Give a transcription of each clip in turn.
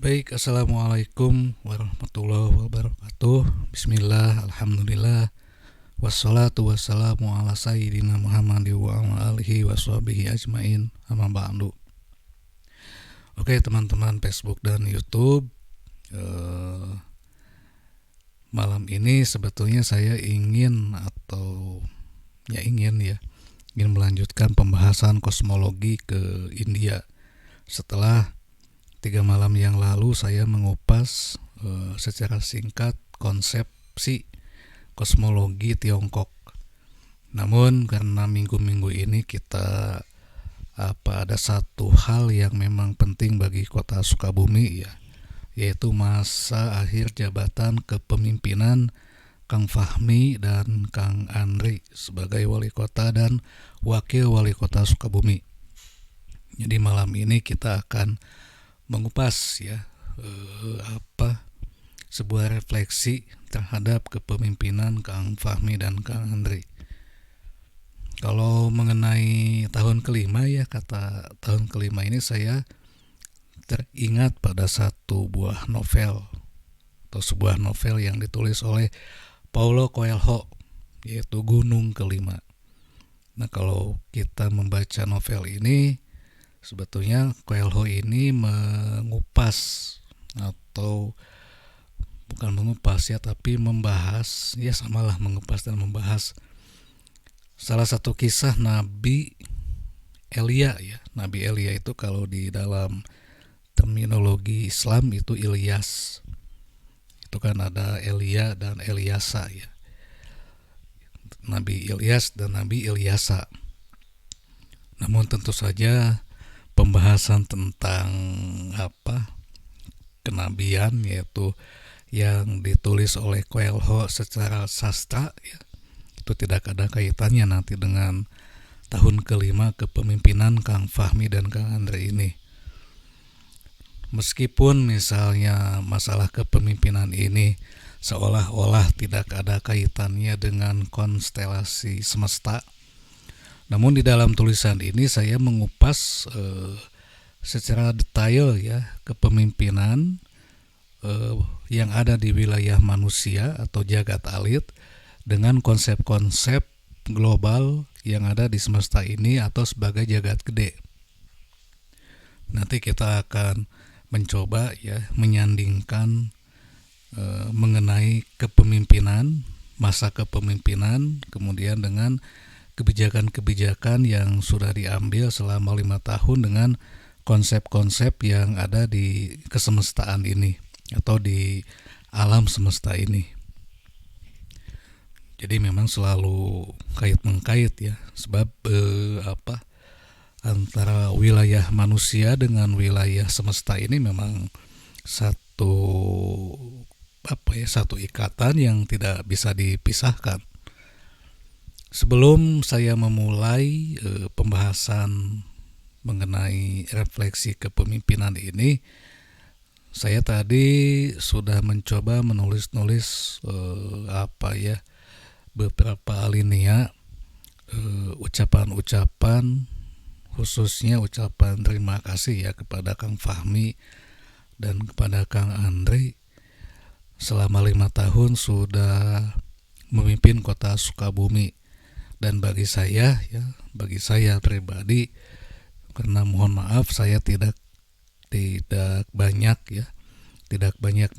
Baik, Assalamualaikum warahmatullahi wabarakatuh. Bismillah, Alhamdulillah. Wassalatu wassalamu ala sayyidina Muhammad wa ala alihi wa sahbihi ajmain. Amma ba'du. Oke teman-teman Facebook dan YouTube, malam ini sebetulnya saya ingin melanjutkan pembahasan kosmologi ke India. Setelah 3 malam yang lalu saya mengupas secara singkat konsepsi kosmologi Tiongkok. Namun karena minggu-minggu ini kita ada satu hal yang memang penting bagi kota Sukabumi, yaitu masa akhir jabatan kepemimpinan Kang Fahmi dan Kang Andri sebagai wali kota dan wakil wali kota Sukabumi. Jadi malam ini kita akan mengupas sebuah refleksi terhadap kepemimpinan Kang Fahmi dan Kang Andri. Kalau mengenai tahun kelima, kata tahun kelima ini saya teringat pada satu buah novel atau sebuah novel yang ditulis oleh Paulo Coelho, yaitu Gunung Kelima. Nah, kalau kita membaca novel ini, sebetulnya Coelho ini mengupas atau bukan mengupas tapi membahas, samalah mengupas dan membahas salah satu kisah Nabi Elia. Nabi Elia itu kalau di dalam terminologi Islam itu Ilyas. Itu kan ada Elia dan Eliasa, Nabi Ilyas dan Nabi Ilyasa. Namun tentu saja pembahasan tentang kenabian, yaitu yang ditulis oleh Coelho secara sastra, itu tidak ada kaitannya nanti dengan tahun kelima kepemimpinan Kang Fahmi dan Kang Andri ini. Meskipun misalnya masalah kepemimpinan ini seolah-olah tidak ada kaitannya dengan konstelasi semesta, namun di dalam tulisan ini saya mengupas secara detail kepemimpinan yang ada di wilayah manusia atau jagat alit dengan konsep-konsep global yang ada di semesta ini atau sebagai jagat gede. Nanti kita akan mencoba menyandingkan mengenai kepemimpinan, masa kepemimpinan, kemudian dengan kebijakan-kebijakan yang sudah diambil selama 5 tahun dengan konsep-konsep yang ada di kesemestaan ini atau di alam semesta ini. Jadi memang selalu kait-mengkait, sebab antara wilayah manusia dengan wilayah semesta ini memang satu ikatan yang tidak bisa dipisahkan. Sebelum saya memulai pembahasan mengenai refleksi kepemimpinan ini, saya tadi sudah mencoba menulis beberapa alinea ucapan-ucapan, khususnya ucapan terima kasih kepada Kang Fahmi dan kepada Kang Andri selama 5 tahun sudah memimpin kota Sukabumi. Dan bagi saya pribadi, karena mohon maaf saya tidak banyak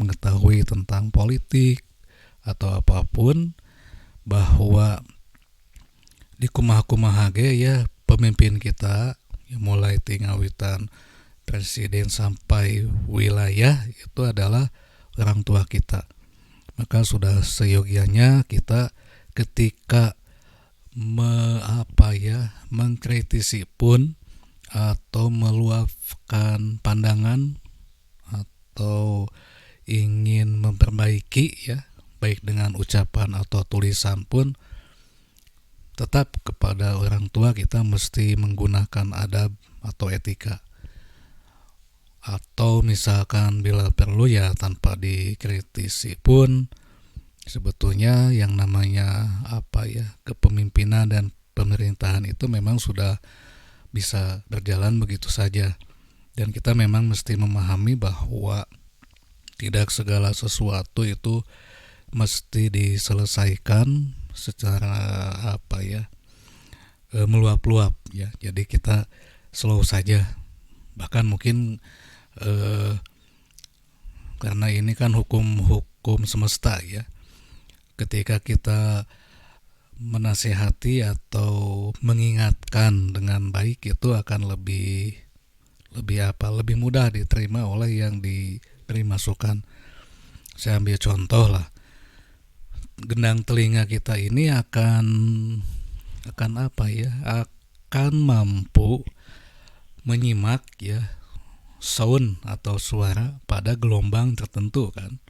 mengetahui tentang politik atau apapun, bahwa di kumaha-kumaha pemimpin kita mulai tinggawitan presiden sampai wilayah itu adalah orang tua kita. Maka sudah seyogianya kita ketika mengkritisi pun atau meluapkan pandangan atau ingin memperbaiki, baik dengan ucapan atau tulisan pun, tetap kepada orang tua kita mesti menggunakan adab atau etika. Atau misalkan bila perlu tanpa dikritisi pun, sebetulnya yang namanya kepemimpinan dan pemerintahan itu memang sudah bisa berjalan begitu saja. Dan kita memang mesti memahami bahwa tidak segala sesuatu itu mesti diselesaikan secara meluap-luap ya. Jadi kita slow saja. Bahkan mungkin eh, karena ini kan hukum semesta ya. Ketika kita menasehati atau mengingatkan dengan baik, itu akan lebih mudah diterima oleh yang diberi masukan. Saya ambil contoh lah, gendang telinga kita ini akan mampu menyimak ya sound atau suara pada gelombang tertentu kan.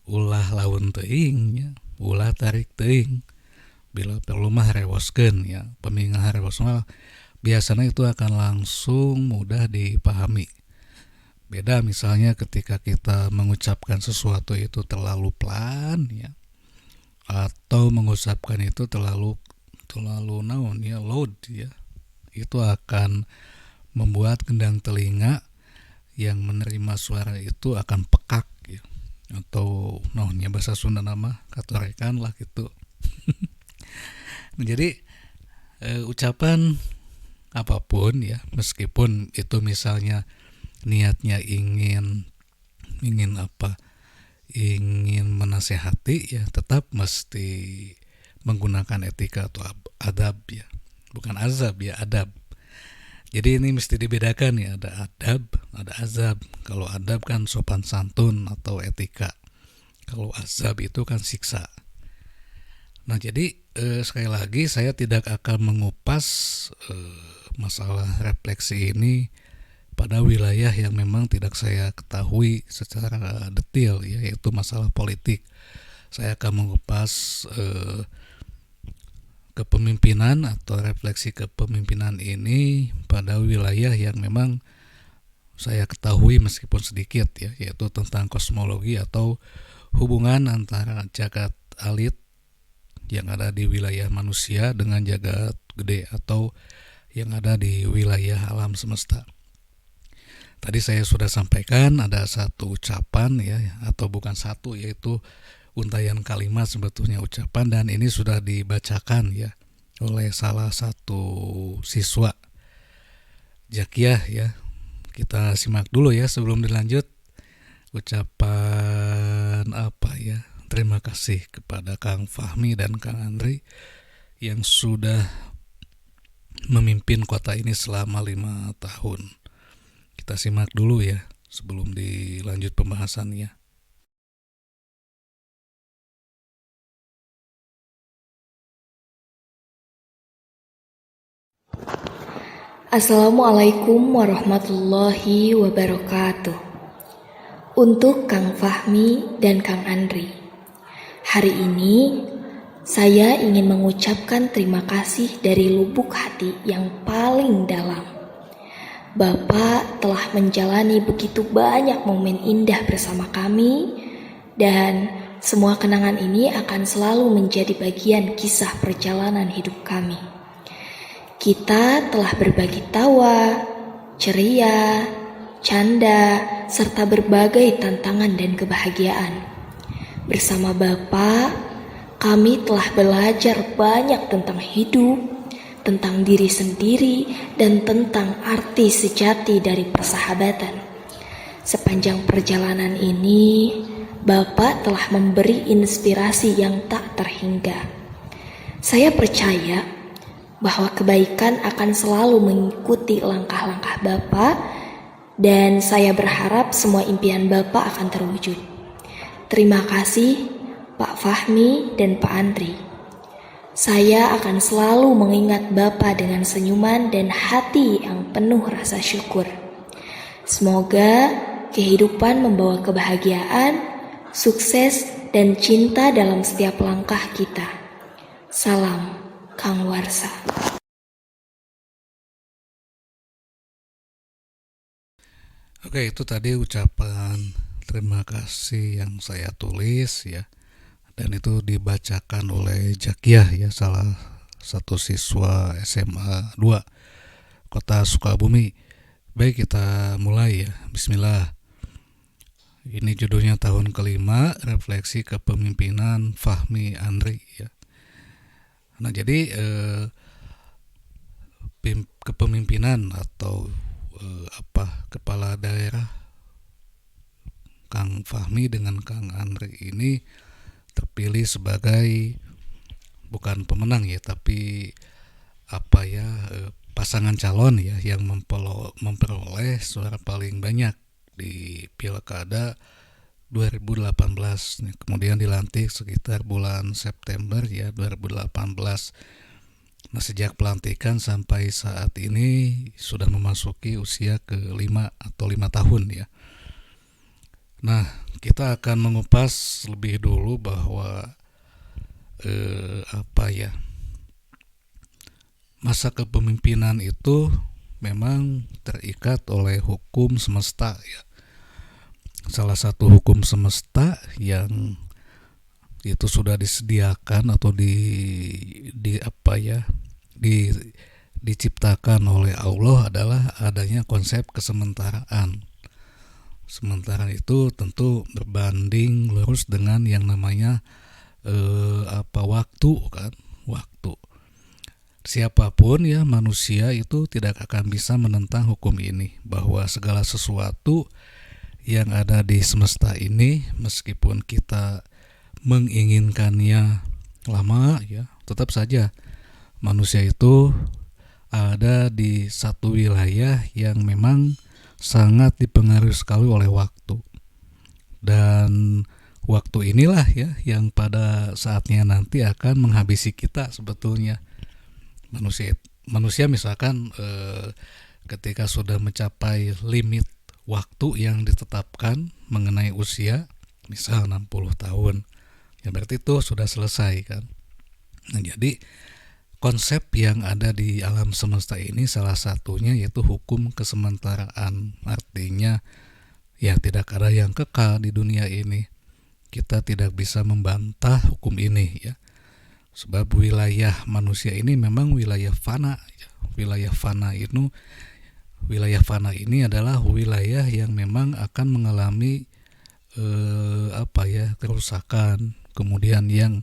Ulah laun teuing ya, ulah tarik teuing. Bila perlu mah rewoskeun ya, pemingah rewos mah biasanya itu akan langsung mudah dipahami. Beda misalnya ketika kita mengucapkan sesuatu itu terlalu pelan ya, atau mengucapkan itu terlalu naon ya, loud ya. Itu akan membuat gendang telinga yang menerima suara itu akan pekak ya. Atau naonnya bahasa Sunda nama katorekan lah gitu. Jadi ucapan apapun ya, meskipun itu misalnya niatnya ingin menasehati ya, tetap mesti menggunakan etika atau adab ya, bukan azab ya, adab. Jadi ini mesti dibedakan ya, ada adab, ada azab. Kalau adab kan sopan santun atau etika, kalau azab itu kan siksa. Nah jadi sekali lagi saya tidak akan mengupas masalah refleksi ini pada wilayah yang memang tidak saya ketahui secara detail ya, yaitu masalah politik. Saya akan mengupas kepemimpinan atau refleksi kepemimpinan ini pada wilayah yang memang saya ketahui meskipun sedikit ya, yaitu tentang kosmologi atau hubungan antara jagat alit yang ada di wilayah manusia dengan jagat gede atau yang ada di wilayah alam semesta. Tadi saya sudah sampaikan ada satu ucapan ya, atau bukan satu, yaitu untayan kalimat sebetulnya ucapan, dan ini sudah dibacakan ya oleh salah satu siswa Jakiyah ya. Kita simak dulu ya sebelum dilanjut. Ucapan apa ya? Terima kasih kepada Kang Fahmi dan Kang Andri yang sudah memimpin kota ini selama 5 tahun. Kita simak dulu ya sebelum dilanjut pembahasannya. Assalamualaikum warahmatullahi wabarakatuh. Untuk Kang Fahmi dan Kang Andri, hari ini saya ingin mengucapkan terima kasih dari lubuk hati yang paling dalam. Bapak telah menjalani begitu banyak momen indah bersama kami, dan semua kenangan ini akan selalu menjadi bagian kisah perjalanan hidup kami. Kita telah berbagi tawa, ceria, canda, serta berbagai tantangan dan kebahagiaan. Bersama Bapak, kami telah belajar banyak tentang hidup, tentang diri sendiri, dan tentang arti sejati dari persahabatan. Sepanjang perjalanan ini, Bapak telah memberi inspirasi yang tak terhingga. Saya percaya bahwa kebaikan akan selalu mengikuti langkah-langkah Bapak, dan saya berharap semua impian Bapak akan terwujud. Terima kasih Pak Fahmi dan Pak Andri. Saya akan selalu mengingat Bapak dengan senyuman dan hati yang penuh rasa syukur. Semoga kehidupan membawa kebahagiaan, sukses, dan cinta dalam setiap langkah kita. Salam Kang Warsa. Oke, itu tadi ucapan terima kasih yang saya tulis ya, dan itu dibacakan oleh Jakiyah ya, salah satu siswa SMA 2 Kota Sukabumi. Baik, kita mulai ya. Bismillah. Ini judulnya tahun kelima, refleksi kepemimpinan Fahmi Andri ya. Nah, jadi kepemimpinan atau kepala daerah Kang Fahmi dengan Kang Andri ini terpilih sebagai bukan pemenang ya, tapi pasangan calon ya yang memperoleh suara paling banyak di Pilkada 2018. Kemudian dilantik sekitar bulan September ya 2018. Nah, sejak pelantikan sampai saat ini sudah memasuki usia ke-5 atau 5 tahun ya. Nah, kita akan mengupas lebih dulu bahwa masa kepemimpinan itu memang terikat oleh hukum semesta ya. Salah satu hukum semesta yang itu sudah disediakan atau diciptakan oleh Allah adalah adanya konsep kesementaraan. Sementara itu tentu berbanding lurus dengan yang namanya waktu kan, waktu. Siapapun ya manusia itu tidak akan bisa menentang hukum ini, bahwa segala sesuatu yang ada di semesta ini meskipun kita menginginkannya lama ya, tetap saja manusia itu ada di satu wilayah yang memang sangat dipengaruhi sekali oleh waktu. Dan waktu inilah ya yang pada saatnya nanti akan menghabisi kita sebetulnya. Manusia misalkan ketika sudah mencapai limit waktu yang ditetapkan mengenai usia, misal 60 tahun, ya berarti itu sudah selesai kan. Nah, jadi konsep yang ada di alam semesta ini salah satunya yaitu hukum kesementaraan. Artinya ya tidak ada yang kekal di dunia ini. Kita tidak bisa membantah hukum ini ya. Sebab wilayah manusia ini memang wilayah fana. Wilayah fana ini adalah wilayah yang memang akan mengalami kerusakan, kemudian yang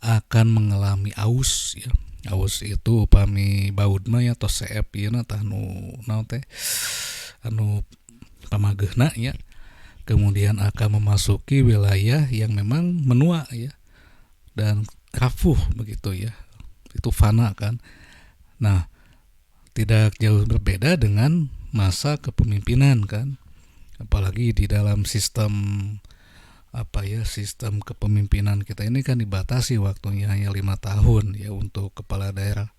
akan mengalami aus ya. Aus itu upami baudna ya atau seep ieu tah anu pamageuna ya. Kemudian akan memasuki wilayah yang memang menua ya dan rafuh begitu ya. Itu fana kan. Nah, tidak jauh berbeda dengan masa kepemimpinan kan. Apalagi di dalam sistem sistem kepemimpinan kita ini kan dibatasi waktunya hanya 5 tahun ya untuk kepala daerah.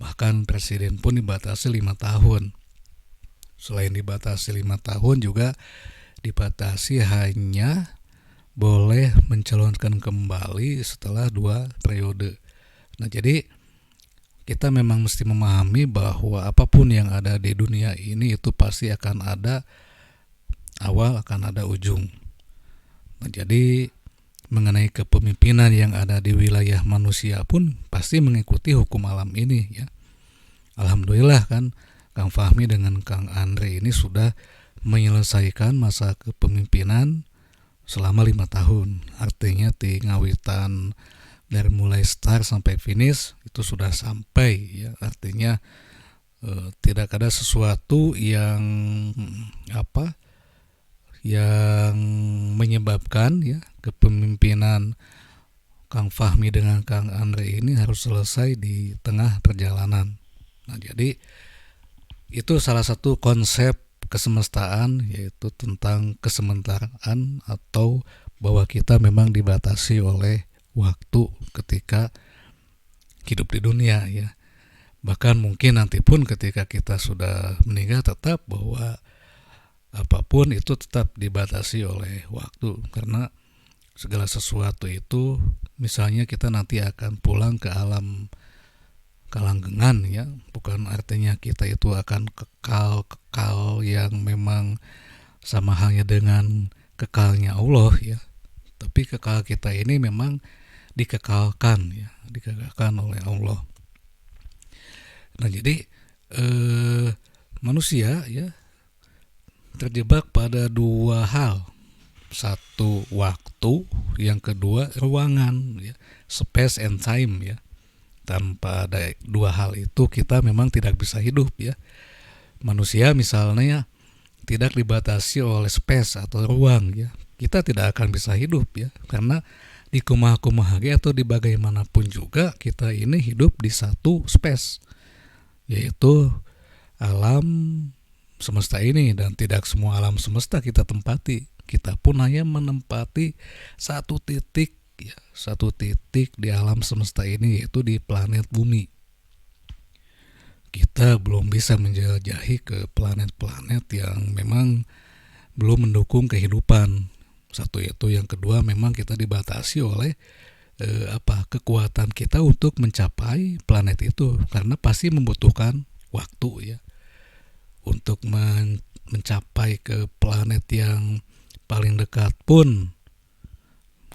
Bahkan presiden pun dibatasi 5 tahun. Selain dibatasi 5 tahun juga dibatasi hanya boleh mencalonkan kembali setelah 2 periode. Nah, jadi kita memang mesti memahami bahwa apapun yang ada di dunia ini itu pasti akan ada awal, akan ada ujung. Nah, jadi mengenai kepemimpinan yang ada di wilayah manusia pun pasti mengikuti hukum alam ini ya. Alhamdulillah kan Kang Fahmi dengan Kang Andre ini sudah menyelesaikan masa kepemimpinan selama 5 tahun. Artinya di ngawitan dari mulai start sampai finish itu sudah sampai ya. Artinya tidak ada sesuatu yang yang menyebabkan ya kepemimpinan Kang Fahmi dengan Kang Andre ini harus selesai di tengah perjalanan. Nah, jadi itu salah satu konsep kesemestaan, yaitu tentang kesementaraan atau bahwa kita memang dibatasi oleh waktu ketika hidup di dunia ya. Bahkan mungkin nanti pun ketika kita sudah meninggal tetap bahwa apapun itu tetap dibatasi oleh waktu, karena segala sesuatu itu misalnya kita nanti akan pulang ke alam kalanggengan ya, bukan artinya kita itu akan kekal yang memang sama halnya dengan kekalnya Allah ya, tapi kekal kita ini memang dikekalkan oleh Allah. Nah, jadi manusia ya terjebak pada dua hal. Satu waktu, yang kedua ruangan ya, space and time ya. Tanpa ada dua hal itu kita memang tidak bisa hidup ya. Manusia misalnya tidak dibatasi oleh space atau ruang ya. Kita tidak akan bisa hidup ya, karena di kumaha-kumaha atau di bagaimanapun juga kita ini hidup di satu space, yaitu alam semesta ini, dan tidak semua alam semesta kita tempati. Kita pun hanya menempati satu titik ya, satu titik di alam semesta ini, yaitu di planet bumi. Kita belum bisa menjelajahi ke planet-planet yang memang belum mendukung kehidupan. Satu itu, yang kedua memang kita dibatasi oleh kekuatan kita untuk mencapai planet itu, karena pasti membutuhkan waktu ya untuk mencapai ke planet yang paling dekat pun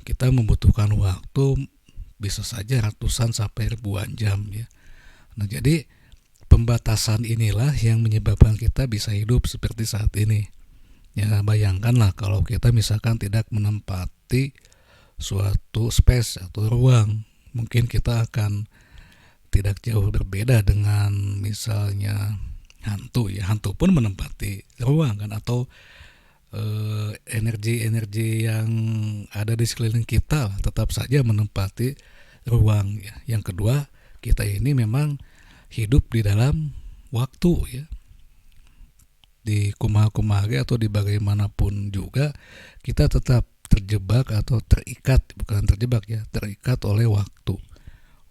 kita membutuhkan waktu bisa saja ratusan sampai ribuan jam ya. Nah, jadi pembatasan inilah yang menyebabkan kita bisa hidup seperti saat ini. Ya, bayangkanlah kalau kita misalkan tidak menempati suatu space atau ruang, mungkin kita akan tidak jauh berbeda dengan misalnya hantu ya. Hantu pun menempati ruang kan, atau energi-energi yang ada di sekeliling kita tetap saja menempati ruang ya. Yang kedua, kita ini memang hidup di dalam waktu ya. Di kumaha-kumaha atau di bagaimanapun juga kita tetap terjebak atau terikat, bukan terjebak ya, terikat oleh waktu.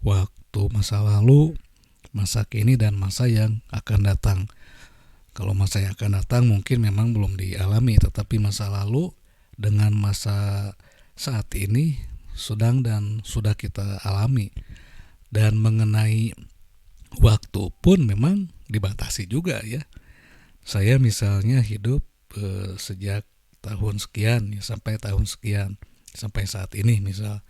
Waktu masa lalu, masa kini, dan masa yang akan datang. Kalau masa yang akan datang mungkin memang belum dialami, tetapi masa lalu dengan masa saat ini sedang dan sudah kita alami. Dan mengenai waktu pun memang dibatasi juga ya. Saya misalnya hidup sejak tahun sekian ya, sampai tahun sekian, sampai saat ini misal.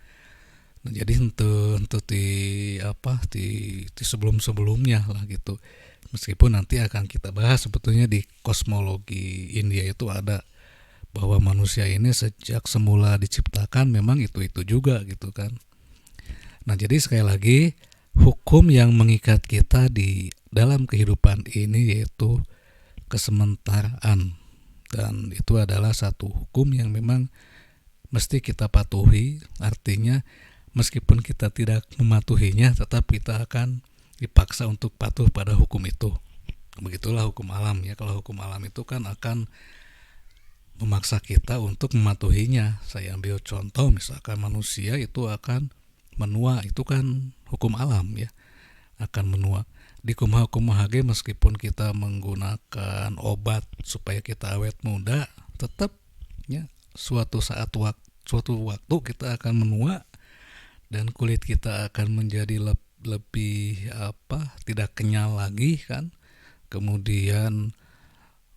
Nah, jadi untuk di sebelum-sebelumnya lah gitu. Meskipun nanti akan kita bahas, sebetulnya di kosmologi India itu ada bahwa manusia ini sejak semula diciptakan memang itu juga gitu kan. Nah, jadi sekali lagi hukum yang mengikat kita di dalam kehidupan ini yaitu kesementaraan, dan itu adalah satu hukum yang memang mesti kita patuhi. Artinya meskipun kita tidak mematuhinya, tetap kita akan dipaksa untuk patuh pada hukum itu. Begitulah hukum alam ya. Kalau hukum alam itu kan akan memaksa kita untuk mematuhinya. Saya ambil contoh, misalkan manusia itu akan menua, itu kan hukum alam ya, akan menua. Di kumaha-kumaha meskipun kita menggunakan obat supaya kita awet muda, tetap ya suatu waktu kita akan menua dan kulit kita akan menjadi lebih tidak kenyal lagi kan. Kemudian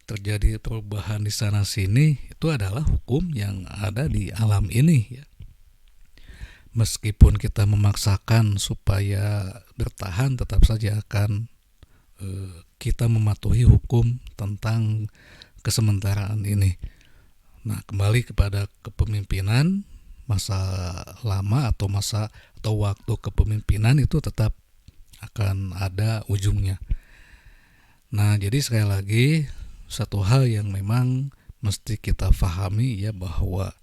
terjadi perubahan di sana sini. Itu adalah hukum yang ada di alam ini ya. Meskipun kita memaksakan supaya bertahan, tetap saja akan kita mematuhi hukum tentang kesementaraan ini. Nah, kembali kepada kepemimpinan, masa lama atau waktu kepemimpinan itu tetap akan ada ujungnya. Nah, jadi sekali lagi satu hal yang memang mesti kita pahami ya, bahwa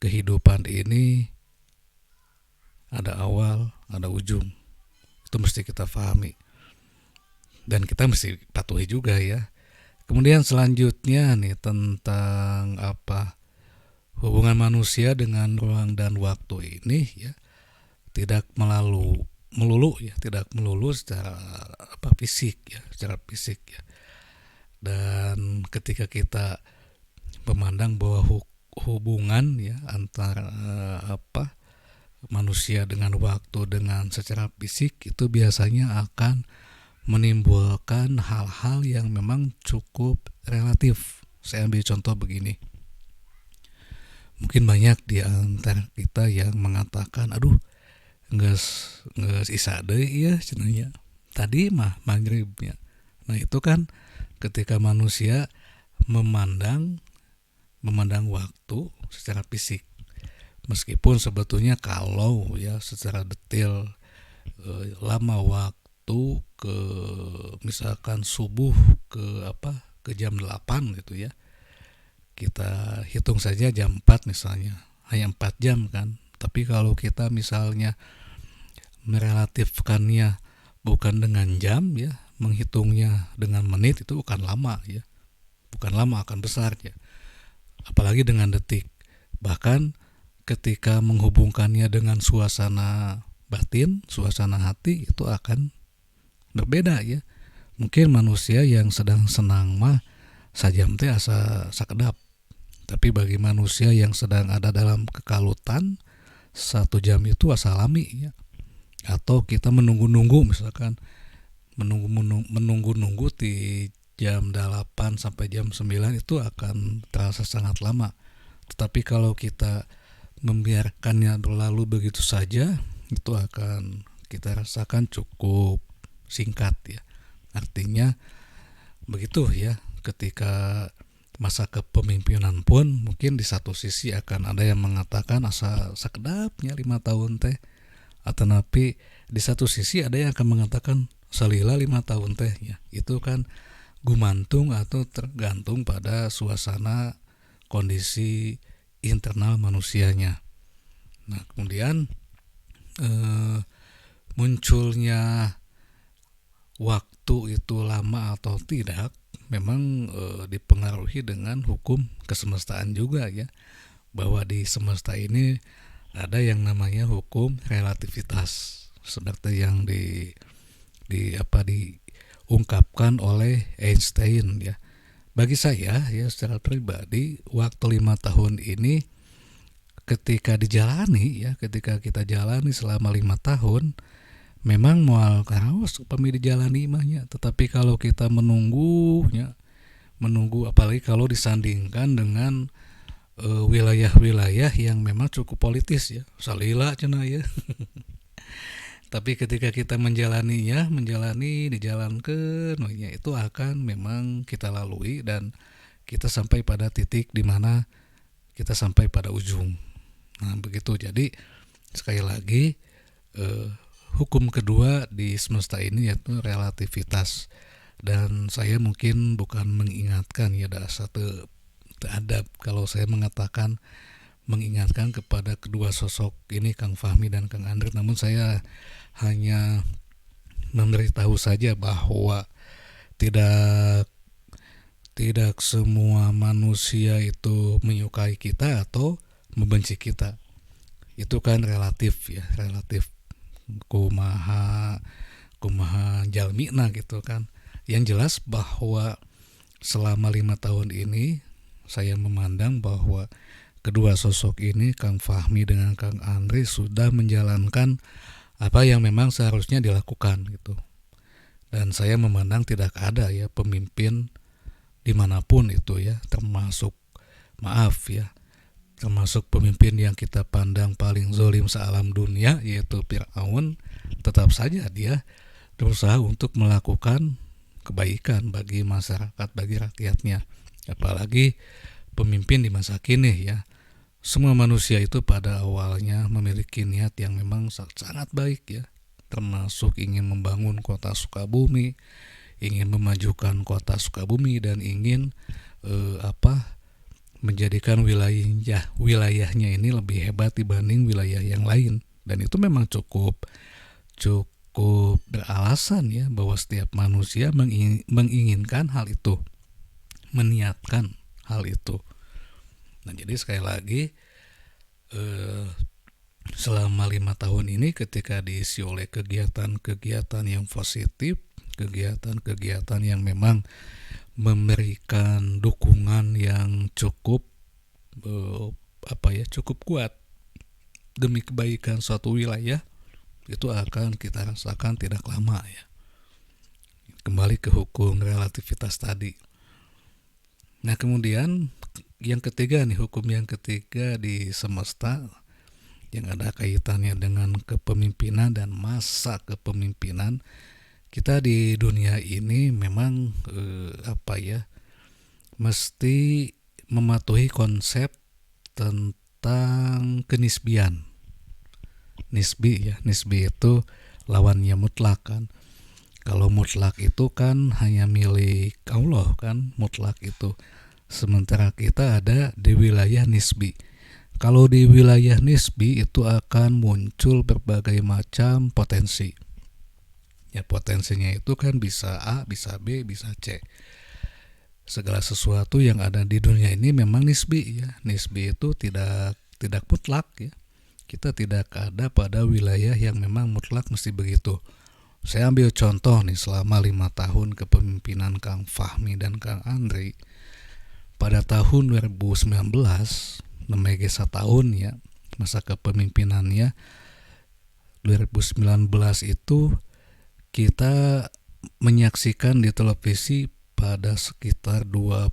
kehidupan ini ada awal, ada ujung. Itu mesti kita pahami. Dan kita mesti patuhi juga ya. Kemudian selanjutnya nih tentang hubungan manusia dengan ruang dan waktu ini ya, tidak melulu secara fisik ya, Dan ketika kita memandang bahwa hubungan ya antara manusia dengan waktu dengan secara fisik itu biasanya akan menimbulkan hal-hal yang memang cukup relatif. Saya ambil contoh begini. Mungkin banyak di antara kita yang mengatakan, aduh, geus isa deui ya cenanya. Tadi mah maghribnya. Nah, itu kan ketika manusia memandang waktu secara fisik. Meskipun sebetulnya kalau ya secara detail lama waktu ke misalkan subuh ke jam 8 gitu ya. Kita hitung saja jam 4 misalnya, hanya 4 jam kan. Tapi kalau kita misalnya merelatifkannya bukan dengan jam ya, menghitungnya dengan menit, itu bukan lama ya. Bukan lama, akan besar ya. Apalagi dengan detik. Bahkan ketika menghubungkannya dengan suasana batin, suasana hati, itu akan berbeda ya. Mungkin manusia yang sedang senang mah sajam teh asa sakedap. Tapi bagi manusia yang sedang ada dalam kekalutan, 1 jam itu asa lami ya. Atau kita menunggu-nunggu, misalkan menunggu di jam 8 sampai jam 9 itu akan terasa sangat lama. Tetapi kalau kita membiarkannya berlalu begitu saja, itu akan kita rasakan cukup singkat ya. Artinya begitu ya, ketika masa kepemimpinan pun mungkin di satu sisi akan ada yang mengatakan asa sakedapnya 5 tahun teh, atau napi di satu sisi ada yang akan mengatakan salila 5 tahun teh ya. Itu kan gumantung atau tergantung pada suasana kondisi internal manusianya. Nah kemudian munculnya waktu itu lama atau tidak memang dipengaruhi dengan hukum kesemestaan juga ya, bahwa di semesta ini ada yang namanya hukum relativitas seperti yang diungkapkan oleh Einstein ya. Bagi saya ya secara pribadi, waktu 5 tahun ini ketika kita jalani selama 5 tahun memang moal karaos upami dijalani imahnya. Tetapi kalau kita menunggu apalagi kalau disandingkan dengan wilayah-wilayah yang memang cukup politis ya, salila cenah ya. Tapi ketika kita menjalani dijalankan itu akan memang kita lalui dan kita sampai pada titik di mana kita sampai pada ujung. Nah begitu. Jadi sekali lagi hukum kedua di semesta ini yaitu relativitas. Dan saya mungkin bukan mengingatkan ya dasar teradab kalau saya mengatakan mengingatkan kepada kedua sosok ini, Kang Fahmi dan Kang Andre, namun saya hanya memberitahu saja bahwa tidak semua manusia itu menyukai kita atau membenci kita. Itu kan relatif ya, relatif kumaha jalmina gitu kan. Yang jelas bahwa selama 5 tahun ini saya memandang bahwa kedua sosok ini, Kang Fahmi dengan Kang Andre, sudah menjalankan apa yang memang seharusnya dilakukan gitu. Dan saya memandang tidak ada ya pemimpin dimanapun itu ya, termasuk pemimpin yang kita pandang paling zalim sealam dunia yaitu Fir'aun, tetap saja dia berusaha untuk melakukan kebaikan bagi masyarakat, bagi rakyatnya. Apalagi pemimpin di masa kini ya. Semua manusia itu pada awalnya memiliki niat yang memang sangat baik ya, termasuk ingin membangun kota Sukabumi, ingin memajukan kota Sukabumi, dan ingin menjadikan wilayahnya ini lebih hebat dibanding wilayah yang lain. Dan itu memang cukup beralasan ya, bahwa setiap manusia menginginkan hal itu, meniatkan hal itu. Nah jadi sekali lagi selama 5 tahun ini ketika diisi oleh kegiatan-kegiatan yang positif, kegiatan-kegiatan yang memang memberikan dukungan yang cukup cukup kuat demi kebaikan suatu wilayah, itu akan kita rasakan tidak lama ya. Kembali ke hukum relativitas tadi. Nah kemudian yang ketiga nih, hukum yang ketiga di semesta yang ada kaitannya dengan kepemimpinan dan masa kepemimpinan, kita di dunia ini memang mesti mematuhi konsep tentang kenisbian. Nisbi itu lawannya mutlak kan. Kalau mutlak itu kan hanya milik Allah kan, mutlak itu. Sementara kita ada di wilayah nisbi. Kalau di wilayah nisbi itu akan muncul berbagai macam potensi. Ya, potensinya itu kan bisa A, bisa B, bisa C. Segala sesuatu yang ada di dunia ini memang nisbi ya. Nisbi itu tidak mutlak ya. Kita tidak ada pada wilayah yang memang mutlak mesti begitu. Saya ambil contoh nih, selama 5 tahun kepemimpinan Kang Fahmi dan Kang Andri, pada tahun 2019, namanya 1 tahun ya, masa kepemimpinannya 2019 itu kita menyaksikan di televisi pada sekitar 25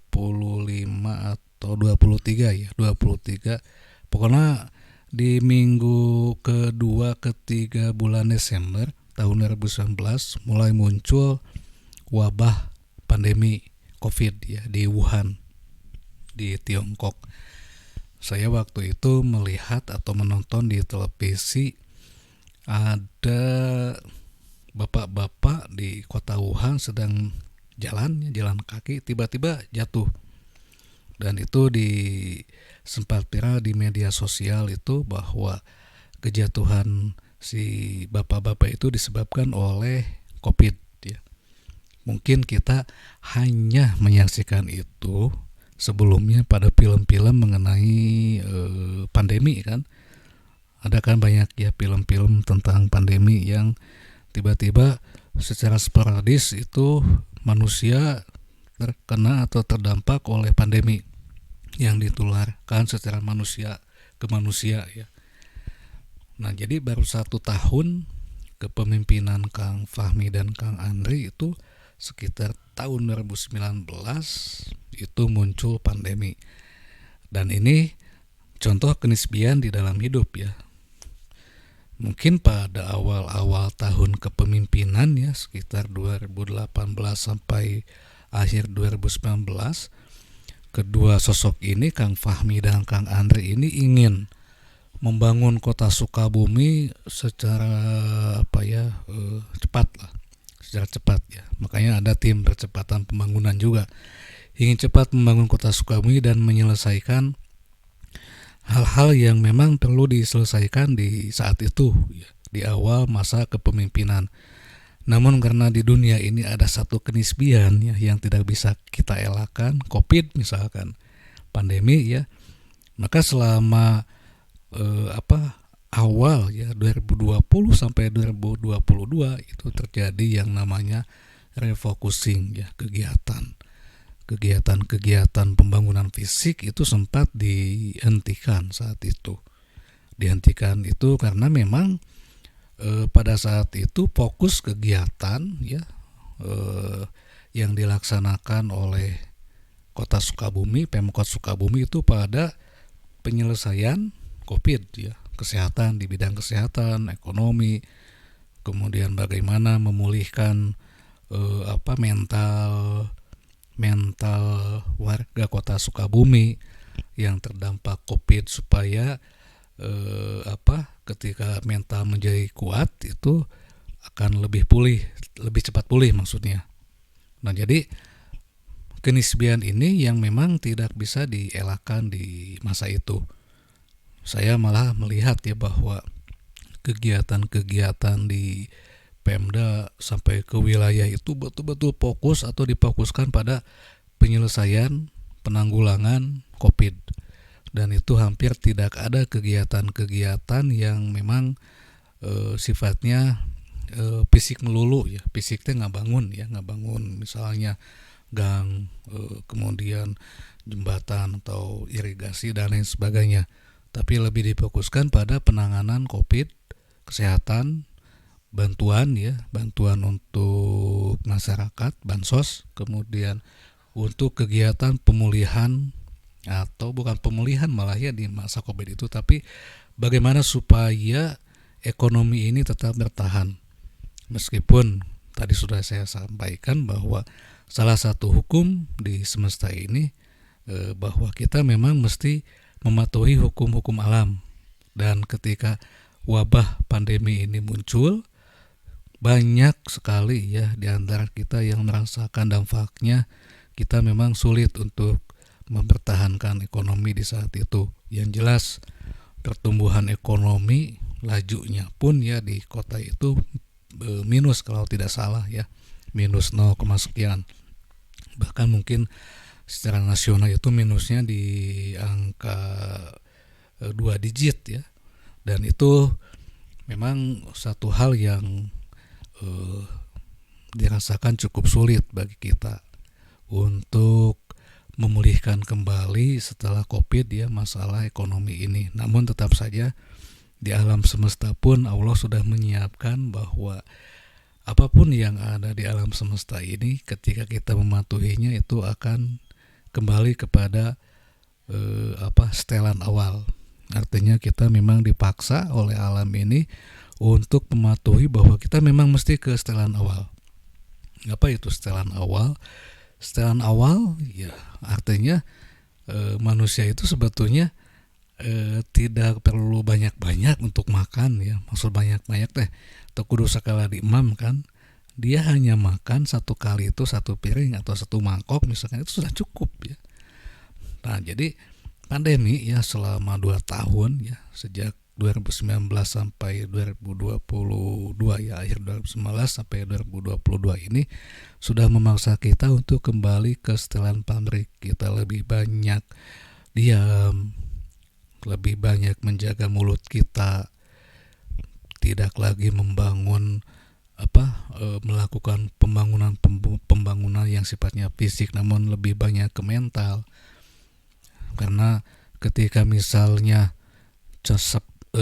atau 23 ya, 23. Pokoknya di minggu kedua ketiga bulan Desember tahun 2019 mulai muncul wabah pandemi COVID ya di Wuhan di Tiongkok. Saya waktu itu melihat atau menonton di televisi ada bapak-bapak di kota Wuhan sedang jalan kaki, tiba-tiba jatuh. Dan itu sempat viral di media sosial itu bahwa kejatuhan si bapak-bapak itu disebabkan oleh COVID ya. Mungkin kita hanya menyaksikan itu sebelumnya pada film-film mengenai pandemi kan. Ada kan banyak ya film-film tentang pandemi yang tiba-tiba secara sporadis itu manusia terkena atau terdampak oleh pandemi yang ditularkan secara manusia ke manusia ya. Nah, jadi baru 1 tahun kepemimpinan Kang Fahmi dan Kang Andri itu sekitar tahun 2019 itu muncul pandemi. Dan ini contoh kenisbian di dalam hidup ya. Mungkin pada awal-awal tahun kepemimpinan ya, sekitar 2018 sampai akhir 2019, kedua sosok ini, Kang Fahmi dan Kang Andri ini ingin membangun kota Sukabumi secara cepat ya. Makanya ada tim percepatan pembangunan juga. Ingin cepat membangun kota Sukabumi dan menyelesaikan hal-hal yang memang perlu diselesaikan di saat itu ya, di awal masa kepemimpinan. Namun karena di dunia ini ada satu kenisbian ya, yang tidak bisa kita elakkan, COVID misalkan, pandemi ya, maka selama awal ya 2020 sampai 2022 itu terjadi yang namanya refocusing ya, kegiatan pembangunan fisik itu sempat dihentikan saat itu. Dihentikan itu karena memang pada saat itu fokus kegiatan ya yang dilaksanakan oleh Kota Sukabumi, Pemkot Sukabumi itu pada penyelesaian COVID ya, kesehatan, di bidang kesehatan, ekonomi, kemudian bagaimana memulihkan mental warga Kota Sukabumi yang terdampak COVID supaya ketika mental menjadi kuat itu akan lebih cepat pulih maksudnya. Nah, jadi kenisbian ini yang memang tidak bisa dielakkan di masa itu. Saya malah melihat ya bahwa kegiatan-kegiatan di Pemda sampai ke wilayah itu betul-betul fokus atau difokuskan pada penyelesaian penanggulangan COVID. Dan itu hampir tidak ada kegiatan-kegiatan yang memang sifatnya fisik melulu ya. Fisiknya nggak bangun misalnya gang, kemudian jembatan atau irigasi dan lain sebagainya. Tapi lebih difokuskan pada penanganan COVID, kesehatan, bantuan untuk masyarakat, bansos, kemudian untuk kegiatan pemulihan atau bukan pemulihan malah ya di masa COVID itu, tapi bagaimana supaya ekonomi ini tetap bertahan meskipun tadi sudah saya sampaikan bahwa salah satu hukum di semesta ini bahwa kita memang mesti mematuhi hukum-hukum alam. Dan ketika wabah pandemi ini muncul, banyak sekali ya di antara kita yang merasakan dampaknya. Kita memang sulit untuk mempertahankan ekonomi di saat itu. Yang jelas pertumbuhan ekonomi lajunya pun ya di kota itu minus kalau tidak salah ya, minus 0, sekian. Bahkan mungkin secara nasional itu minusnya di angka 2 digit ya. Dan itu memang satu hal yang dirasakan cukup sulit bagi kita untuk memulihkan kembali setelah COVID ya, masalah ekonomi ini. Namun tetap saja di alam semesta pun Allah sudah menyiapkan bahwa apapun yang ada di alam semesta ini ketika kita mematuhinya itu akan kembali kepada setelan awal. Artinya kita memang dipaksa oleh alam ini untuk mematuhi bahwa kita memang mesti ke setelan awal. Apa itu setelan awal? Setelan awal ya artinya manusia itu sebetulnya tidak perlu banyak-banyak untuk makan ya. Maksud banyak-banyak teh atau kudu sakala diimam kan. Dia hanya makan satu kali itu satu piring atau satu mangkok misalkan, itu sudah cukup ya. Nah, jadi pandemi ya selama 2 tahun ya, sejak 2019 sampai 2022 ya, akhir 2019 sampai 2022 ini sudah memaksa kita untuk kembali ke setelan pabrik. Kita lebih banyak diam, lebih banyak menjaga mulut kita, tidak lagi melakukan pembangunan yang sifatnya fisik, namun lebih banyak ke mental. Karena ketika misalnya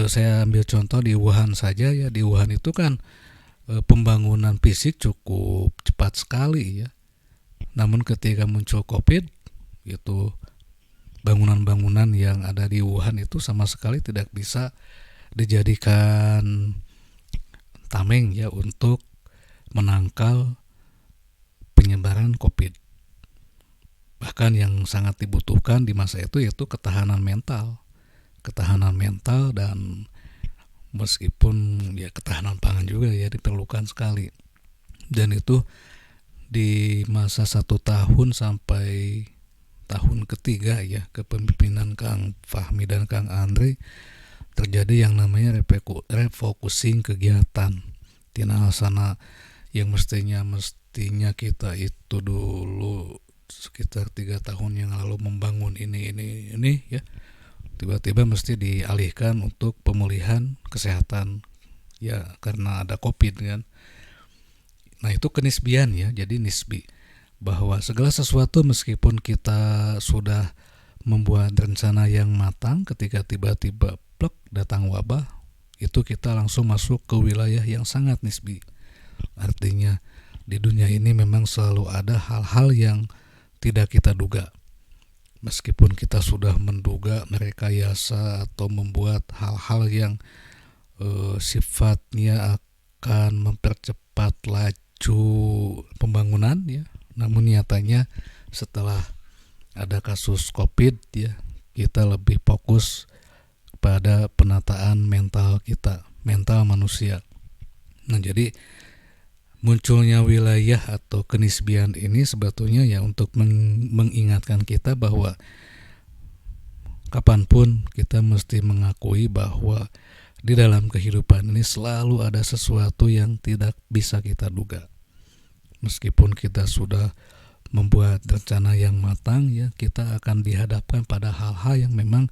saya ambil contoh di Wuhan saja ya, di Wuhan itu kan pembangunan fisik cukup cepat sekali ya. Namun ketika muncul COVID itu bangunan-bangunan yang ada di Wuhan itu sama sekali tidak bisa dijadikan tameng ya untuk menangkal penyebaran COVID. Bahkan yang sangat dibutuhkan di masa itu yaitu ketahanan mental dan meskipun ya ketahanan pangan juga ya diperlukan sekali. Dan itu di masa 1 tahun sampai tahun ketiga ya kepemimpinan Kang Fahmi dan Kang Andre terjadi yang namanya refocusing kegiatan. Tina sana yang mestinya kita itu dulu sekitar 3 tahun yang lalu membangun ini ya, tiba-tiba mesti dialihkan untuk pemulihan kesehatan ya karena ada COVID kan. Nah itu kenisbian ya, jadi nisbi bahwa segala sesuatu meskipun kita sudah membuat rencana yang matang, ketika tiba-tiba plek datang wabah, itu kita langsung masuk ke wilayah yang sangat nisbi. Artinya di dunia ini memang selalu ada hal-hal yang tidak kita duga. Meskipun kita sudah menduga merekayasa atau membuat hal-hal yang sifatnya akan mempercepat laju pembangunan ya, namun nyatanya setelah ada kasus COVID ya, kita lebih fokus pada penataan mental kita, mental manusia. Nah jadi munculnya wilayah atau kenisbian ini sebetulnya ya untuk mengingatkan kita bahwa kapanpun kita mesti mengakui bahwa di dalam kehidupan ini selalu ada sesuatu yang tidak bisa kita duga. Meskipun kita sudah membuat rencana yang matang ya, kita akan dihadapkan pada hal-hal yang memang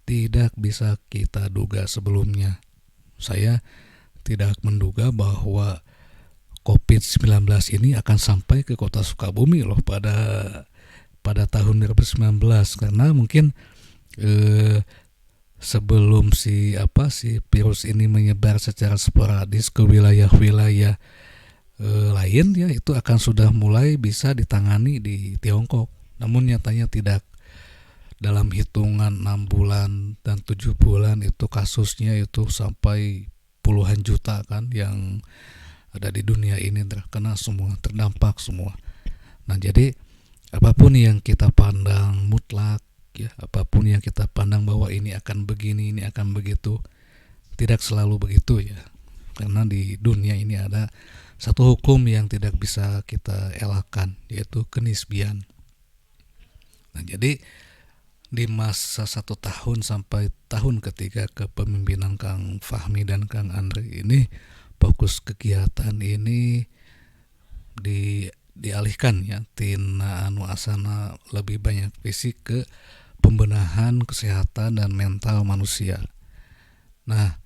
tidak bisa kita duga sebelumnya. Saya tidak menduga bahwa COVID-19 ini akan sampai ke kota Sukabumi loh pada tahun 2019, karena mungkin sebelum si virus ini menyebar secara sporadis ke wilayah-wilayah lain ya, itu akan sudah mulai bisa ditangani di Tiongkok. Namun nyatanya tidak. Dalam hitungan 6 bulan dan 7 bulan itu kasusnya itu sampai puluhan juta kan yang ada di dunia ini terkena semua, terdampak semua. Nah, jadi apapun yang kita pandang mutlak, ya, apapun yang kita pandang bahwa ini akan begini, ini akan begitu, tidak selalu begitu ya. Karena di dunia ini ada satu hukum yang tidak bisa kita elakkan, yaitu kenisbian. Nah, jadi di masa 1 tahun sampai tahun ketiga kepemimpinan Kang Fahmi dan Kang Andri ini, fokus kegiatan ini dialihkan ya tina anu asana lebih banyak fisik ke pembenahan kesehatan dan mental manusia. Nah,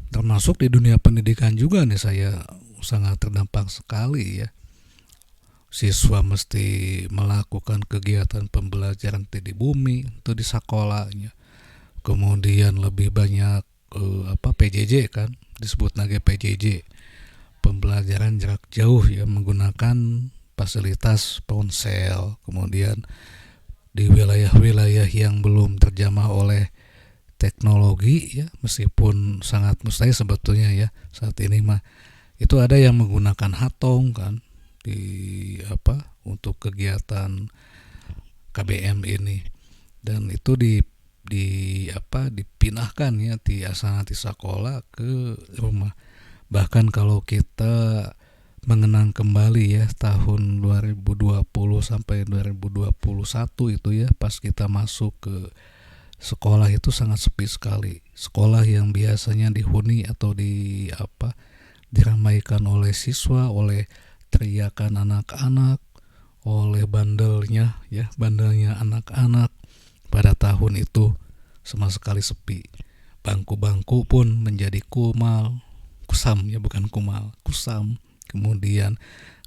termasuk di dunia pendidikan juga nih saya sangat terdampak sekali ya. Siswa mesti melakukan kegiatan pembelajaran di bumi itu di sekolahnya. Kemudian lebih banyak PJJ kan, disebut lagi PJJ, pembelajaran jarak jauh ya, menggunakan fasilitas ponsel. Kemudian di wilayah-wilayah yang belum terjamah oleh teknologi ya, meskipun sangat mustahil sebetulnya ya saat ini mah, itu ada yang menggunakan hatong kan untuk kegiatan KBM ini, dan itu dipindahkan ya di asana di sekolah ke rumah. Bahkan kalau kita mengenang kembali ya tahun 2020 sampai 2021 itu ya, pas kita masuk ke sekolah itu sangat sepi sekali. Sekolah yang biasanya dihuni atau diramaikan oleh siswa, oleh teriakan anak-anak, oleh bandelnya anak-anak, pada tahun itu sama sekali sepi. Bangku-bangku pun menjadi kusam ya, bukan kumal, kusam. Kemudian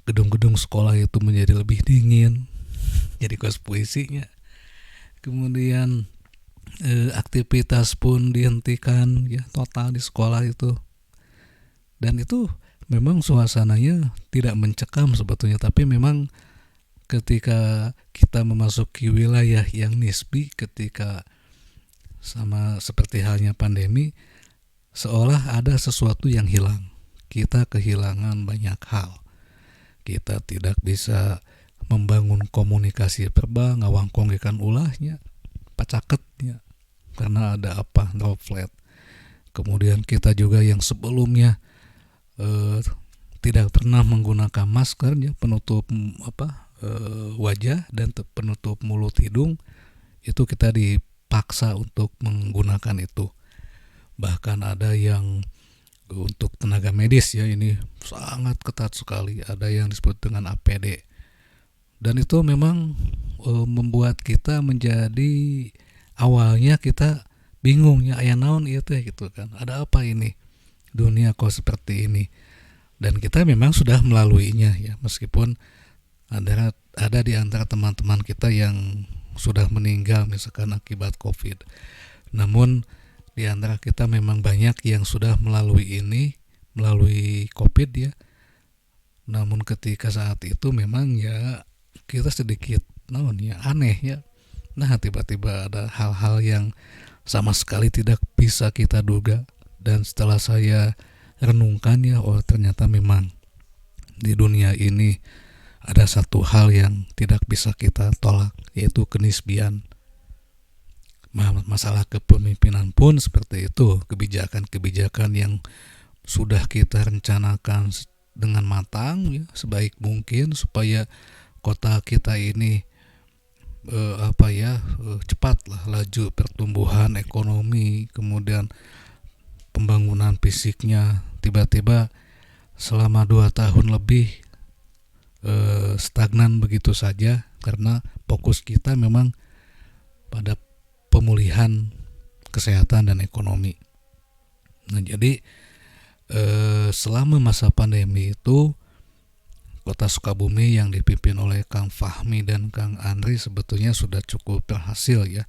gedung-gedung sekolah itu menjadi lebih dingin, jadi kos puisinya. Kemudian aktivitas pun dihentikan ya total di sekolah itu. Dan itu memang suasananya tidak mencekam sebetulnya, tapi memang ketika kita memasuki wilayah yang nisbi, ketika sama seperti halnya pandemi, seolah ada sesuatu yang hilang. Kita kehilangan banyak hal. Kita tidak bisa membangun komunikasi verbal, ngawangkongkeun ulahnya, pacaketnya, karena ada droplet. Kemudian kita juga yang sebelumnya tidak pernah menggunakan masker ya, penutup wajah dan penutup mulut hidung, itu kita dipaksa untuk menggunakan itu. Bahkan ada yang untuk tenaga medis ya, ini sangat ketat sekali, ada yang disebut dengan APD, dan itu memang membuat kita menjadi, awalnya kita bingung ya, aya naon ieu teh gitu kan, ada apa ini, dunia kok seperti ini. Dan kita memang sudah melaluinya ya, meskipun ada di antara teman-teman kita yang sudah meninggal misalkan akibat COVID. Namun di antara kita memang banyak yang sudah melalui COVID ya. Namun ketika saat itu memang ya kita sedikit aneh ya. Nah, tiba-tiba ada hal-hal yang sama sekali tidak bisa kita duga, dan setelah saya renungkan ya, ternyata memang di dunia ini ada satu hal yang tidak bisa kita tolak, yaitu kenisbian. Masalah kepemimpinan pun seperti itu, kebijakan-kebijakan yang sudah kita rencanakan dengan matang ya, sebaik mungkin supaya kota kita ini cepatlah laju pertumbuhan ekonomi, kemudian pembangunan fisiknya, tiba-tiba selama 2 tahun lebih stagnan begitu saja, karena fokus kita memang pada pemulihan kesehatan dan ekonomi. Nah, jadi selama masa pandemi itu, Kota Sukabumi yang dipimpin oleh Kang Fahmi dan Kang Andri sebetulnya sudah cukup berhasil ya.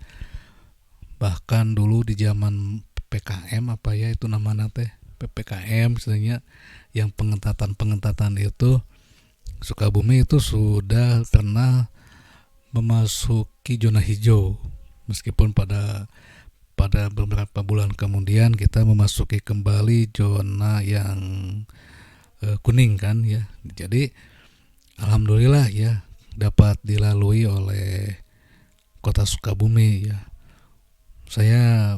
Bahkan dulu di zaman PPKM itu namanya teh PPKM sebenarnya, yang pengentatan itu Sukabumi itu sudah pernah memasuki zona hijau, meskipun pada beberapa bulan kemudian kita memasuki kembali zona yang kuning kan ya. Jadi alhamdulillah ya dapat dilalui oleh Kota Sukabumi ya. Saya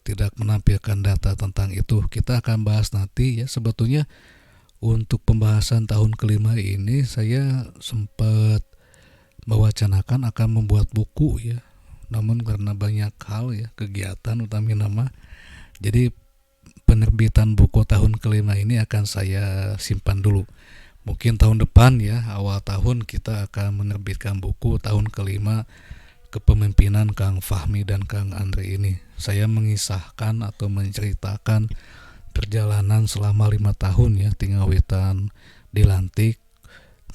tidak menampilkan data tentang itu. Kita akan bahas nanti ya. Sebetulnya untuk pembahasan tahun kelima ini saya sempat mewacanakan akan membuat buku ya. Namun karena banyak hal ya, kegiatan utama nama, jadi penerbitan buku tahun kelima ini akan saya simpan dulu. Mungkin tahun depan ya, awal tahun kita akan menerbitkan buku tahun kelima kepemimpinan Kang Fahmi dan Kang Andri ini. Saya mengisahkan atau menceritakan perjalanan selama 5 tahun ya, tinggawitan dilantik,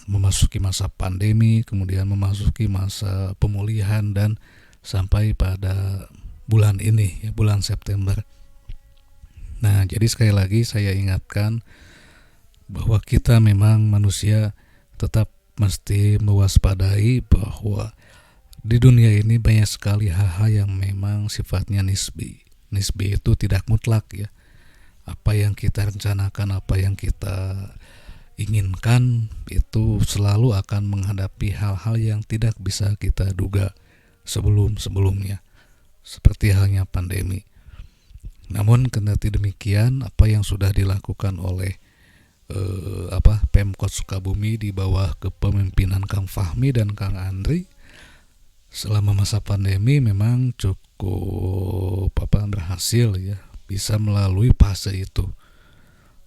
memasuki masa pandemi, kemudian memasuki masa pemulihan dan sampai pada bulan ini ya, bulan September. Nah, jadi sekali lagi saya ingatkan bahwa kita memang manusia tetap mesti mewaspadai bahwa di dunia ini banyak sekali hal-hal yang memang sifatnya nisbi. Nisbi itu tidak mutlak ya. Apa yang kita rencanakan, apa yang kita inginkan itu selalu akan menghadapi hal-hal yang tidak bisa kita duga sebelumnya, seperti halnya pandemi. Namun kendati demikian, apa yang sudah dilakukan oleh Pemkot Sukabumi di bawah kepemimpinan Kang Fahmi dan Kang Andri selama masa pandemi memang cukup berhasil ya, bisa melalui fase itu.